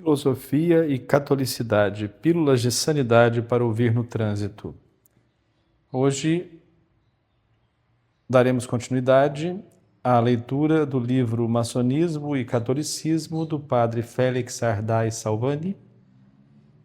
Filosofia e catolicidade, pílulas de sanidade para ouvir no trânsito. Hoje daremos continuidade à leitura do livro Maçonismo e Catolicismo do padre Félix Ardai Salvani.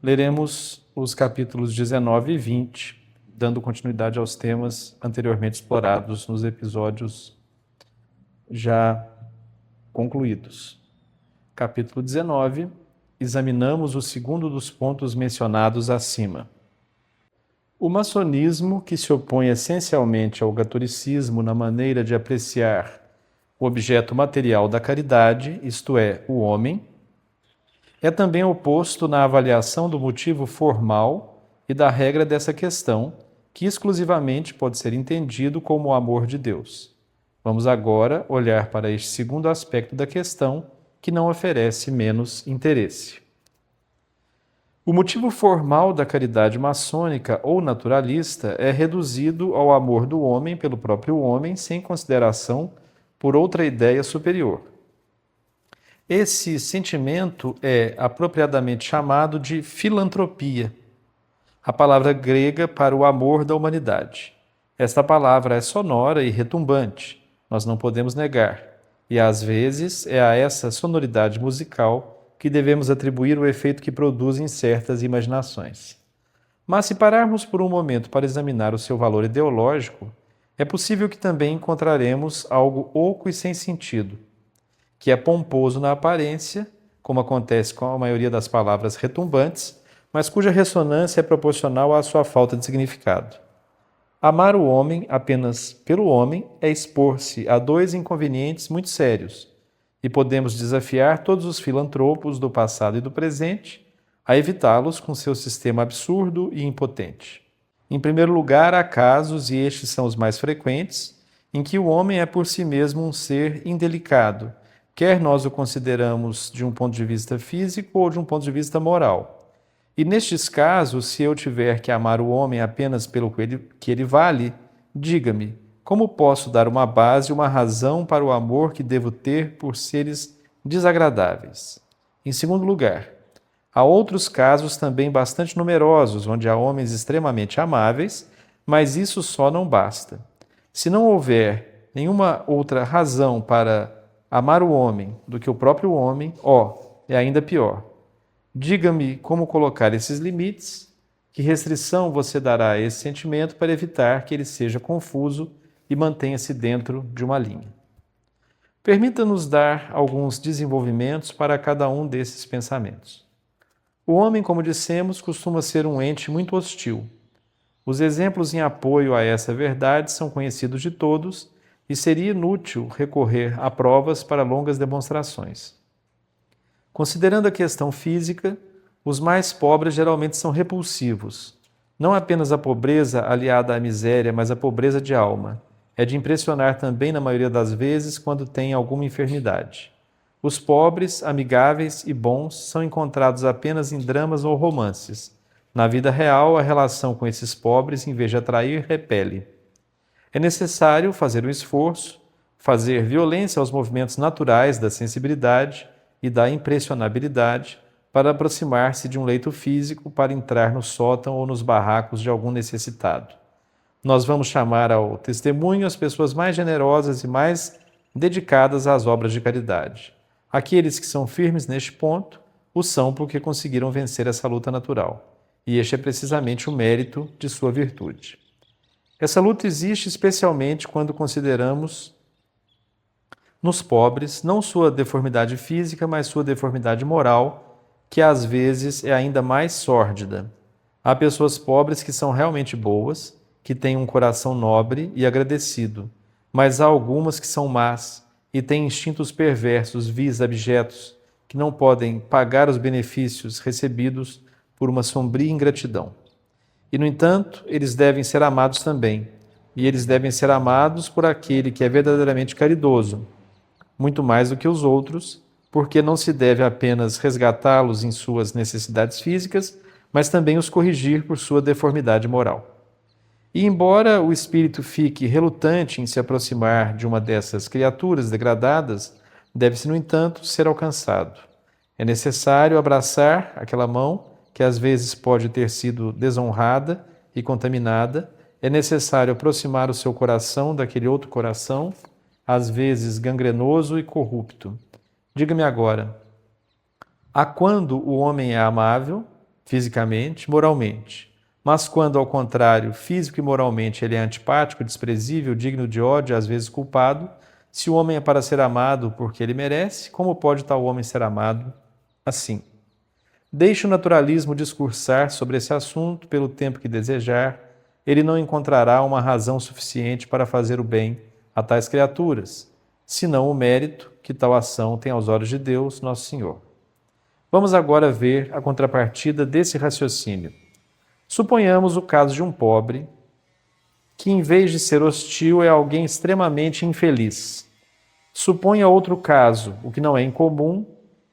Leremos os capítulos 19 e 20, dando continuidade aos temas anteriormente explorados nos episódios já concluídos. Capítulo 19. Examinamos o segundo dos pontos mencionados acima. O maçonismo, que se opõe essencialmente ao catolicismo na maneira de apreciar o objeto material da caridade, isto é, o homem, é também oposto na avaliação do motivo formal e da regra dessa questão, que exclusivamente pode ser entendido como o amor de Deus. Vamos agora olhar para este segundo aspecto da questão, que não oferece menos interesse. O motivo formal da caridade maçônica ou naturalista é reduzido ao amor do homem pelo próprio homem, sem consideração por outra ideia superior. Esse sentimento é apropriadamente chamado de filantropia, a palavra grega para o amor da humanidade. Esta palavra é sonora e retumbante, nós não podemos negar. E às vezes é a essa sonoridade musical que devemos atribuir o efeito que produz em certas imaginações. Mas se pararmos por um momento para examinar o seu valor ideológico, é possível que também encontraremos algo oco e sem sentido, que é pomposo na aparência, como acontece com a maioria das palavras retumbantes, mas cuja ressonância é proporcional à sua falta de significado. Amar o homem apenas pelo homem é expor-se a dois inconvenientes muito sérios, e podemos desafiar todos os filantropos do passado e do presente a evitá-los com seu sistema absurdo e impotente. Em primeiro lugar, há casos, e estes são os mais frequentes, em que o homem é por si mesmo um ser indelicado, quer nós o consideramos de um ponto de vista físico ou de um ponto de vista moral. E nestes casos, se eu tiver que amar o homem apenas pelo que ele vale, diga-me, como posso dar uma base e uma razão para o amor que devo ter por seres desagradáveis? Em segundo lugar, há outros casos também bastante numerosos, onde há homens extremamente amáveis, mas isso só não basta. Se não houver nenhuma outra razão para amar o homem do que o próprio homem, é ainda pior. Diga-me como colocar esses limites, que restrição você dará a esse sentimento para evitar que ele seja confuso e mantenha-se dentro de uma linha. Permita-nos dar alguns desenvolvimentos para cada um desses pensamentos. O homem, como dissemos, costuma ser um ente muito hostil. Os exemplos em apoio a essa verdade são conhecidos de todos e seria inútil recorrer a provas para longas demonstrações. Considerando a questão física, os mais pobres geralmente são repulsivos. Não apenas a pobreza aliada à miséria, mas a pobreza de alma. É de impressionar também, na maioria das vezes, quando têm alguma enfermidade. Os pobres, amigáveis e bons são encontrados apenas em dramas ou romances. Na vida real, a relação com esses pobres, em vez de atrair, repele. É necessário fazer um esforço, fazer violência aos movimentos naturais da sensibilidade e da impressionabilidade para aproximar-se de um leito físico para entrar no sótão ou nos barracos de algum necessitado. Nós vamos chamar ao testemunho as pessoas mais generosas e mais dedicadas às obras de caridade. Aqueles que são firmes neste ponto, o são porque conseguiram vencer essa luta natural. E este é precisamente o mérito de sua virtude. Essa luta existe especialmente quando consideramos nos pobres, não sua deformidade física, mas sua deformidade moral, que às vezes é ainda mais sórdida. Há pessoas pobres que são realmente boas, que têm um coração nobre e agradecido, mas há algumas que são más e têm instintos perversos, vis abjetos, que não podem pagar os benefícios recebidos por uma sombria ingratidão. E, no entanto, eles devem ser amados também, e eles devem ser amados por aquele que é verdadeiramente caridoso, muito mais do que os outros, porque não se deve apenas resgatá-los em suas necessidades físicas, mas também os corrigir por sua deformidade moral. E embora o espírito fique relutante em se aproximar de uma dessas criaturas degradadas, deve-se, no entanto, ser alcançado. É necessário abraçar aquela mão que às vezes pode ter sido desonrada e contaminada. É necessário aproximar o seu coração daquele outro coração, às vezes gangrenoso e corrupto. Diga-me agora, há quando o homem é amável, fisicamente, moralmente, mas quando, ao contrário, físico e moralmente ele é antipático, desprezível, digno de ódio, às vezes culpado, se o homem é para ser amado porque ele merece, como pode tal homem ser amado assim? Deixe o naturalismo discursar sobre esse assunto pelo tempo que desejar, ele não encontrará uma razão suficiente para fazer o bem a tais criaturas, senão o mérito que tal ação tem aos olhos de Deus, nosso Senhor. Vamos agora ver a contrapartida desse raciocínio. Suponhamos o caso de um pobre que, em vez de ser hostil, é alguém extremamente infeliz. Suponha outro caso, o que não é incomum,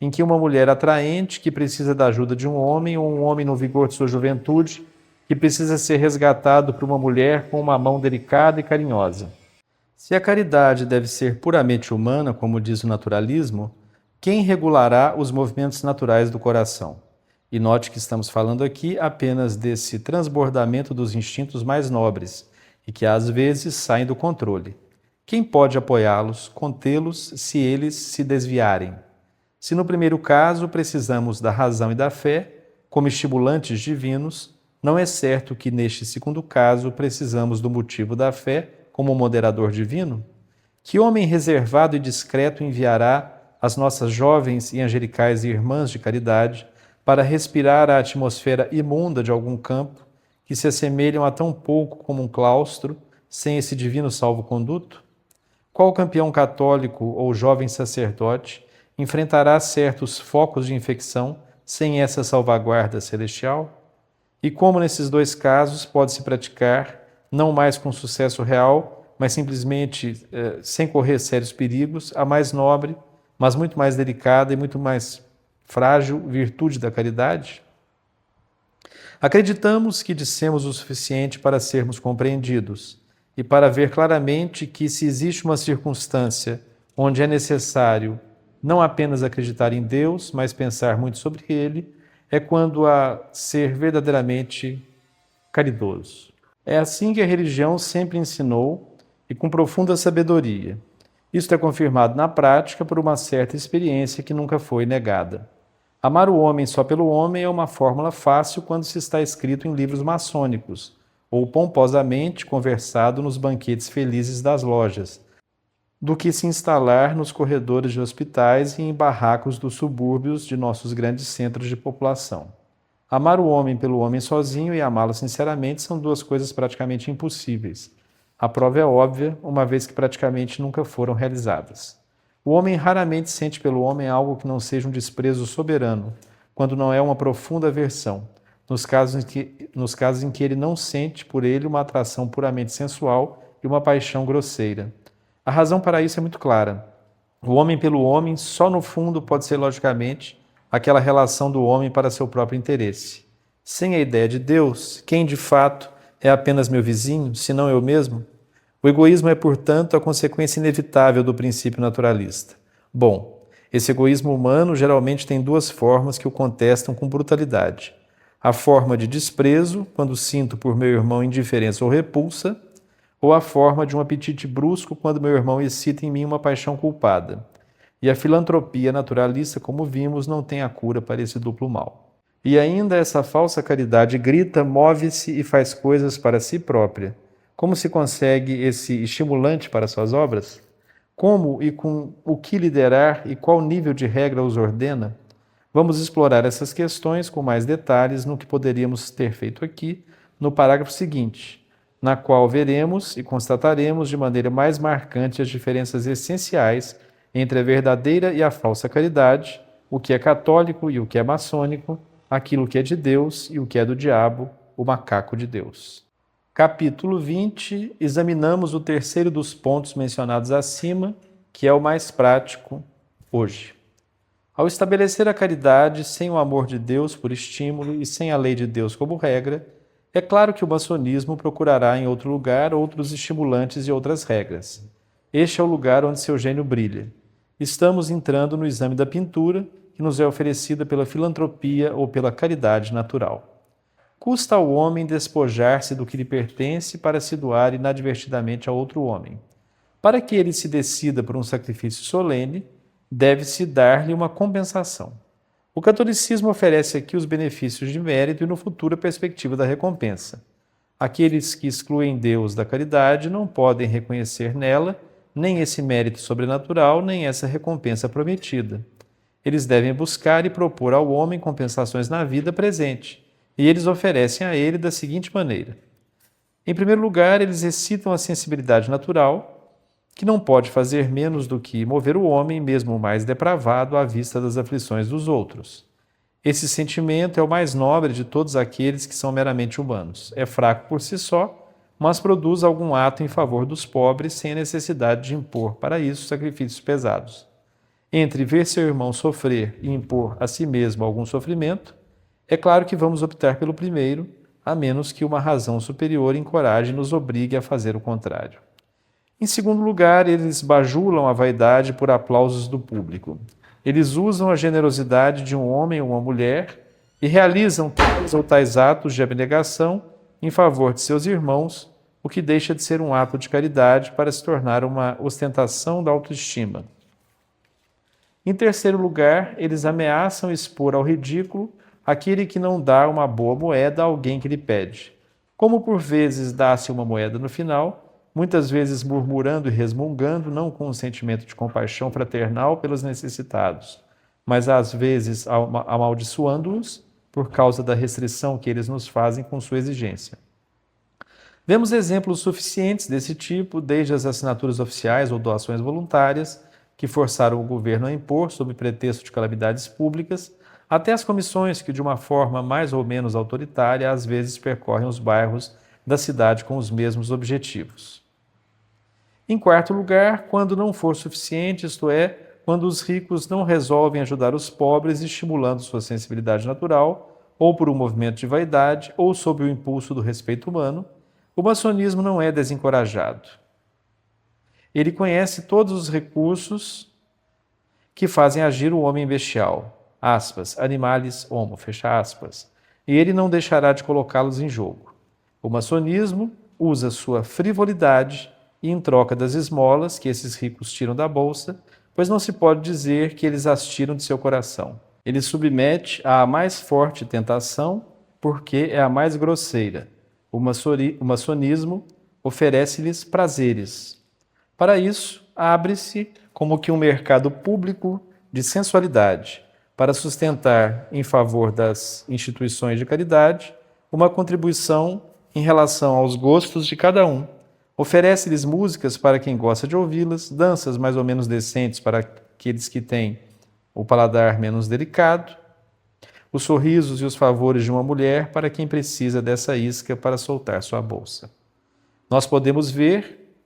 em que uma mulher atraente que precisa da ajuda de um homem, ou um homem no vigor de sua juventude, que precisa ser resgatado por uma mulher com uma mão delicada e carinhosa. Se a caridade deve ser puramente humana, como diz o naturalismo, quem regulará os movimentos naturais do coração? E note que estamos falando aqui apenas desse transbordamento dos instintos mais nobres e que às vezes saem do controle. Quem pode apoiá-los, contê-los, se eles se desviarem? Se no primeiro caso precisamos da razão e da fé, como estimulantes divinos, não é certo que neste segundo caso precisamos do motivo da fé como moderador divino? Que homem reservado e discreto enviará as nossas jovens e angelicais irmãs de caridade para respirar a atmosfera imunda de algum campo que se assemelham a tão pouco como um claustro sem esse divino salvo-conduto? Qual campeão católico ou jovem sacerdote enfrentará certos focos de infecção sem essa salvaguarda celestial? E como nesses dois casos pode-se praticar, não mais com sucesso real, mas simplesmente sem correr sérios perigos, a mais nobre, mas muito mais delicada e muito mais frágil virtude da caridade? Acreditamos que dissemos o suficiente para sermos compreendidos e para ver claramente que, se existe uma circunstância onde é necessário não apenas acreditar em Deus, mas pensar muito sobre Ele, é quando a ser verdadeiramente caridoso. É assim que a religião sempre ensinou e com profunda sabedoria. Isto é confirmado na prática por uma certa experiência que nunca foi negada. Amar o homem só pelo homem é uma fórmula fácil quando se está escrito em livros maçônicos, ou pomposamente conversado nos banquetes felizes das lojas, do que se instalar nos corredores de hospitais e em barracos dos subúrbios de nossos grandes centros de população. Amar o homem pelo homem sozinho e amá-lo sinceramente são duas coisas praticamente impossíveis. A prova é óbvia, uma vez que praticamente nunca foram realizadas. O homem raramente sente pelo homem algo que não seja um desprezo soberano, quando não é uma profunda aversão, nos casos em que ele não sente por ele uma atração puramente sensual e uma paixão grosseira. A razão para isso é muito clara. O homem pelo homem só no fundo pode ser logicamente aquela relação do homem para seu próprio interesse. Sem a ideia de Deus, quem de fato é apenas meu vizinho, senão eu mesmo? O egoísmo é, portanto, a consequência inevitável do princípio naturalista. Bom, esse egoísmo humano geralmente tem duas formas que o contestam com brutalidade. A forma de desprezo, quando sinto por meu irmão indiferença ou repulsa, ou a forma de um apetite brusco, quando meu irmão excita em mim uma paixão culpada. E a filantropia naturalista, como vimos, não tem a cura para esse duplo mal. E ainda essa falsa caridade grita, move-se e faz coisas para si própria. Como se consegue esse estimulante para suas obras? Como e com o que liderar e qual nível de regra os ordena? Vamos explorar essas questões com mais detalhes no que poderíamos ter feito aqui, no parágrafo seguinte, na qual veremos e constataremos de maneira mais marcante as diferenças essenciais entre a verdadeira e a falsa caridade, o que é católico e o que é maçônico, aquilo que é de Deus e o que é do diabo, o macaco de Deus. Capítulo 20, examinamos o terceiro dos pontos mencionados acima, que é o mais prático hoje. Ao estabelecer a caridade sem o amor de Deus por estímulo e sem a lei de Deus como regra, é claro que o maçonismo procurará em outro lugar outros estimulantes e outras regras. Este é o lugar onde seu gênio brilha. Estamos entrando no exame da pintura, que nos é oferecida pela filantropia ou pela caridade natural. Custa ao homem despojar-se do que lhe pertence para se doar inadvertidamente a outro homem. Para que ele se decida por um sacrifício solene, deve-se dar-lhe uma compensação. O catolicismo oferece aqui os benefícios de mérito e no futuro a perspectiva da recompensa. Aqueles que excluem Deus da caridade não podem reconhecer nela nem esse mérito sobrenatural, nem essa recompensa prometida. Eles devem buscar e propor ao homem compensações na vida presente, e eles oferecem a ele da seguinte maneira. Em primeiro lugar, eles excitam a sensibilidade natural, que não pode fazer menos do que mover o homem, mesmo o mais depravado, à vista das aflições dos outros. Esse sentimento é o mais nobre de todos aqueles que são meramente humanos. É fraco por si só, mas produz algum ato em favor dos pobres sem a necessidade de impor para isso sacrifícios pesados. Entre ver seu irmão sofrer e impor a si mesmo algum sofrimento, é claro que vamos optar pelo primeiro, a menos que uma razão superior encoraje e nos obrigue a fazer o contrário. Em segundo lugar, eles bajulam a vaidade por aplausos do público. Eles usam a generosidade de um homem ou uma mulher e realizam tais ou tais atos de abnegação em favor de seus irmãos, o que deixa de ser um ato de caridade para se tornar uma ostentação da autoestima. Em terceiro lugar, eles ameaçam expor ao ridículo aquele que não dá uma boa moeda a alguém que lhe pede. Como por vezes dá-se uma moeda no final, muitas vezes murmurando e resmungando, não com um sentimento de compaixão fraternal pelos necessitados, mas às vezes amaldiçoando-os por causa da restrição que eles nos fazem com sua exigência. Vemos exemplos suficientes desse tipo, desde as assinaturas oficiais ou doações voluntárias, que forçaram o governo a impor sob pretexto de calamidades públicas, até as comissões que, de uma forma mais ou menos autoritária, às vezes percorrem os bairros da cidade com os mesmos objetivos. Em quarto lugar, quando não for suficiente, isto é, quando os ricos não resolvem ajudar os pobres estimulando sua sensibilidade natural, ou por um movimento de vaidade, ou sob o impulso do respeito humano, o maçonismo não é desencorajado. Ele conhece todos os recursos que fazem agir o homem bestial, aspas, animalis homo, fecha aspas, e ele não deixará de colocá-los em jogo. O maçonismo usa sua frivolidade e, em troca das esmolas que esses ricos tiram da bolsa, pois não se pode dizer que eles as tiram de seu coração. Ele submete à mais forte tentação porque é a mais grosseira. O maçonismo oferece-lhes prazeres. Para isso, abre-se como que um mercado público de sensualidade, para sustentar, em favor das instituições de caridade, uma contribuição em relação aos gostos de cada um. Oferece-lhes músicas para quem gosta de ouvi-las, danças mais ou menos decentes para aqueles que têm o paladar menos delicado, os sorrisos e os favores de uma mulher para quem precisa dessa isca para soltar sua bolsa. Nós podemos ver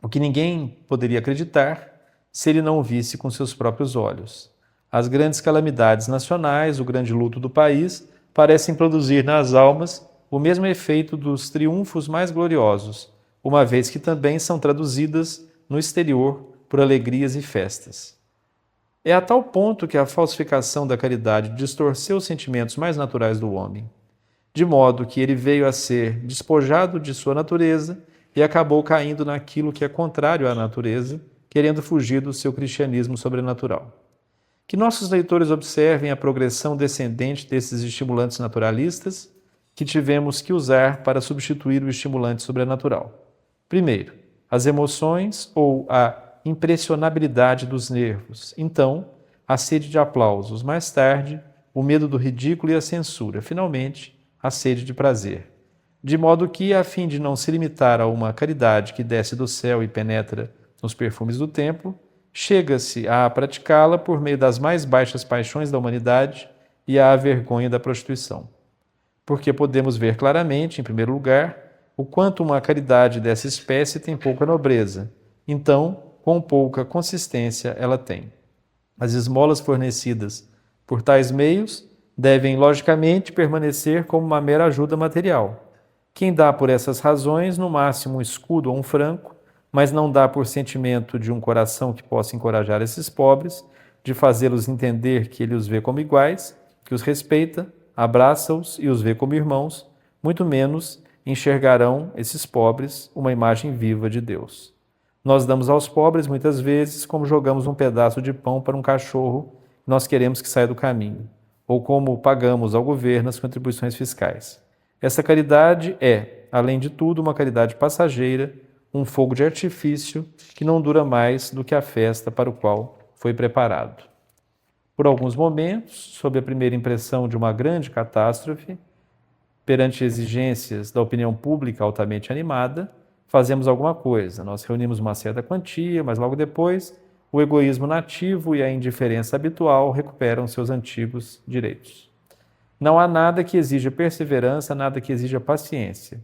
o que ninguém poderia acreditar se ele não o visse com seus próprios olhos. As grandes calamidades nacionais, o grande luto do país, parecem produzir nas almas o mesmo efeito dos triunfos mais gloriosos, uma vez que também são traduzidas no exterior por alegrias e festas. É a tal ponto que a falsificação da caridade distorceu os sentimentos mais naturais do homem, de modo que ele veio a ser despojado de sua natureza e acabou caindo naquilo que é contrário à natureza, querendo fugir do seu cristianismo sobrenatural. Que nossos leitores observem a progressão descendente desses estimulantes naturalistas que tivemos que usar para substituir o estimulante sobrenatural. Primeiro, as emoções ou a impressionabilidade dos nervos. Então, a sede de aplausos. Mais tarde, o medo do ridículo e a censura. Finalmente, a sede de prazer. De modo que, a fim de não se limitar a uma caridade que desce do céu e penetra nos perfumes do templo, chega-se a praticá-la por meio das mais baixas paixões da humanidade e à vergonha da prostituição. Porque podemos ver claramente, em primeiro lugar, o quanto uma caridade dessa espécie tem pouca nobreza. Então, quão pouca consistência ela tem. As esmolas fornecidas por tais meios devem, logicamente, permanecer como uma mera ajuda material. Quem dá por essas razões, no máximo um escudo ou um franco, mas não dá por sentimento de um coração que possa encorajar esses pobres, de fazê-los entender que ele os vê como iguais, que os respeita, abraça-os e os vê como irmãos, muito menos enxergarão esses pobres uma imagem viva de Deus. Nós damos aos pobres muitas vezes como jogamos um pedaço de pão para um cachorro que nós queremos que saia do caminho, ou como pagamos ao governo as contribuições fiscais. Essa caridade é, além de tudo, uma caridade passageira, um fogo de artifício que não dura mais do que a festa para o qual foi preparado. Por alguns momentos, sob a primeira impressão de uma grande catástrofe, perante exigências da opinião pública altamente animada, fazemos alguma coisa. Nós reunimos uma certa quantia, mas logo depois, o egoísmo nativo e a indiferença habitual recuperam seus antigos direitos. Não há nada que exija perseverança, nada que exija paciência.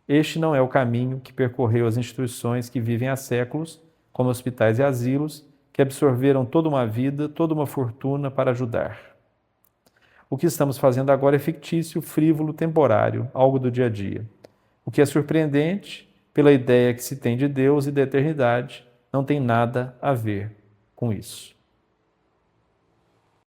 Este não é o caminho que percorreu as instituições que vivem há séculos, como hospitais e asilos, que absorveram toda uma vida, toda uma fortuna para ajudar. O que estamos fazendo agora é fictício, frívolo, temporário, algo do dia a dia. O que é surpreendente, pela ideia que se tem de Deus e da eternidade, não tem nada a ver com isso.